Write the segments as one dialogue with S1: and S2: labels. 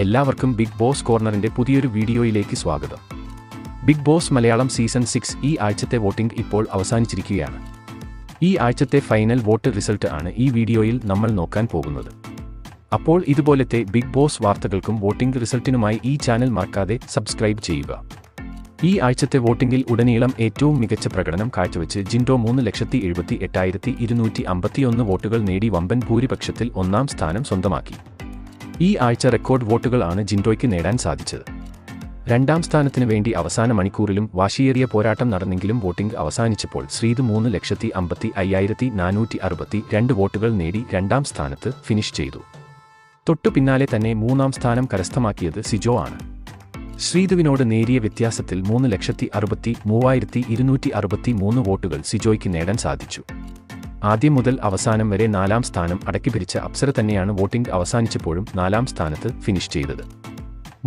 S1: എല്ലാവർക്കും big boss കോർണറിന്റെ പുതിയൊരു വീഡിയോയിലേക്ക് സ്വാഗതം. ബിഗ് ബോസ് മലയാളം സീസൺ 6 ഈ ആഴ്ചത്തെ വോട്ടിംഗ് ഇപ്പോൾ അവസാനിച്ചിരിക്കുകയാണ്. ഈ ആഴ്ചത്തെ ഫൈനൽ വോട്ട് റിസൾട്ട് ആണ് ഈ വീഡിയോയിൽ നമ്മൾ നോക്കാൻ പോകുന്നത്. അപ്പോൾ ഇതുപോലത്തെ ബിഗ് ബോസ് വാർത്തകൾക്കും വോട്ടിംഗ് റിസൾട്ടിനുമായി ഈ ചാനൽ മറക്കാതെ സബ്സ്ക്രൈബ് ചെയ്യുക. ഈ ആഴ്ചത്തെ വോട്ടിംഗിൽ ഉടനീളം ഏറ്റവും മികച്ച പ്രകടനം കാഴ്ചവെച്ച് ജിൻഡോ 3,78,251 വോട്ടുകൾ നേടി വമ്പൻ ഭൂരിപക്ഷത്തിൽ ഒന്നാം സ്ഥാനം സ്വന്തമാക്കി. ഈ ആഴ്ച റെക്കോർഡ് വോട്ടുകളാണ് ജിൻഡോയ്ക്ക് നേടാൻ സാധിച്ചത്. രണ്ടാം സ്ഥാനത്തിന് വേണ്ടി അവസാന മണിക്കൂറിലും വാശിയേറിയ പോരാട്ടം നടന്നെങ്കിലും വോട്ടിംഗ് അവസാനിച്ചപ്പോൾ ശ്രീത് 3,55,462 വോട്ടുകൾ നേടി രണ്ടാം സ്ഥാനത്ത് ഫിനിഷ് ചെയ്തു. തൊട്ടു പിന്നാലെ തന്നെ മൂന്നാം സ്ഥാനം കരസ്ഥമാക്കിയത് സിജോ ആണ്. ശ്രീതുവിനോട് നേരിയ വ്യത്യാസത്തിൽ 3,63,263 വോട്ടുകൾ സിജോയ്ക്ക് നേടാൻ സാധിച്ചു. ആദ്യം മുതൽ അവസാനം വരെ നാലാം സ്ഥാനം അടക്കിപ്പിടിച്ച അപ്സര തന്നെയാണ് വോട്ടിംഗ് അവസാനിച്ചപ്പോഴും നാലാം സ്ഥാനത്ത് ഫിനിഷ് ചെയ്തത്.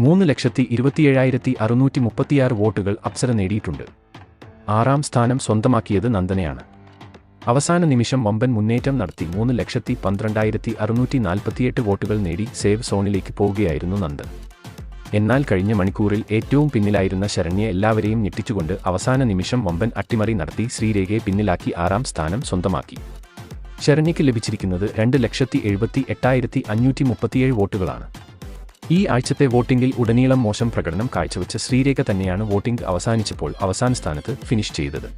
S1: 3,27,636 വോട്ടുകൾ അപ്സര നേടിയിട്ടുണ്ട്. ആറാം സ്ഥാനം സ്വന്തമാക്കിയത് നന്ദനയാണ്. അവസാന നിമിഷം വമ്പൻ മുന്നേറ്റം നടത്തി 3,12,648 വോട്ടുകൾ നേടി സേവ് സോണിലേക്ക് പോവുകയായിരുന്നു നന്ദൻ. എന്നാൽ കഴിഞ്ഞ മണിക്കൂറിൽ ഏറ്റവും പിന്നിലായിരുന്ന ശരണ്യെ എല്ലാവരെയും ഞെട്ടിച്ചുകൊണ്ട് അവസാന നിമിഷം വമ്പൻ അട്ടിമറി നടത്തി ശ്രീരേഖയെ പിന്നിലാക്കി ആറാം സ്ഥാനം സ്വന്തമാക്കി. ശരണ്യയ്ക്ക് ലഭിച്ചിരിക്കുന്നത് 2,78,537 വോട്ടുകളാണ്. ഈ ആഴ്ചത്തെ വോട്ടിംഗിൽ ഉടനീളം മോശം പ്രകടനം കാഴ്ചവെച്ച ശ്രീരേഖ തന്നെയാണ് വോട്ടിംഗ് അവസാനിച്ചപ്പോൾ അവസാന സ്ഥാനത്ത് ഫിനിഷ് ചെയ്തത്.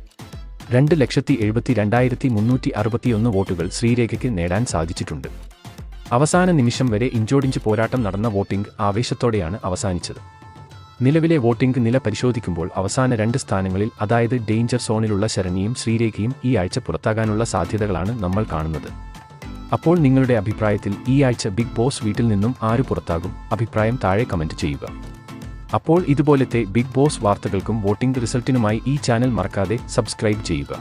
S1: 2,72,361 വോട്ടുകൾ ശ്രീരേഖയ്ക്ക് നേടാൻ സാധിച്ചിട്ടുണ്ട്. അവസാന നിമിഷം വരെ ഇഞ്ചോടിഞ്ച് പോരാട്ടം നടന്ന വോട്ടിംഗ് ആവേശത്തോടെയാണ് അവസാനിച്ചത്. നിലവിലെ വോട്ടിംഗ് നില പരിശോധിക്കുമ്പോൾ അവസാന രണ്ട് സ്ഥാനങ്ങളിൽ, അതായത് ഡേഞ്ചർ സോണിലുള്ള ശരണ്യയും ശ്രീരേഖയും ഈ ആഴ്ച പുറത്താകാനുള്ള സാധ്യതകളാണ് നമ്മൾ കാണുന്നത്. അപ്പോൾ നിങ്ങളുടെ അഭിപ്രായത്തിൽ ഈ ആഴ്ച ബിഗ് ബോസ് വീട്ടിൽ നിന്നും ആര് പുറത്താകും? അഭിപ്രായം താഴെ കമന്റ് ചെയ്യുക. അപ്പോൾ ഇതുപോലത്തെ ബിഗ് ബോസ് വാർത്തകൾക്കും വോട്ടിംഗ് റിസൾട്ടിനുമായി ഈ ചാനൽ മറക്കാതെ സബ്സ്ക്രൈബ് ചെയ്യുക.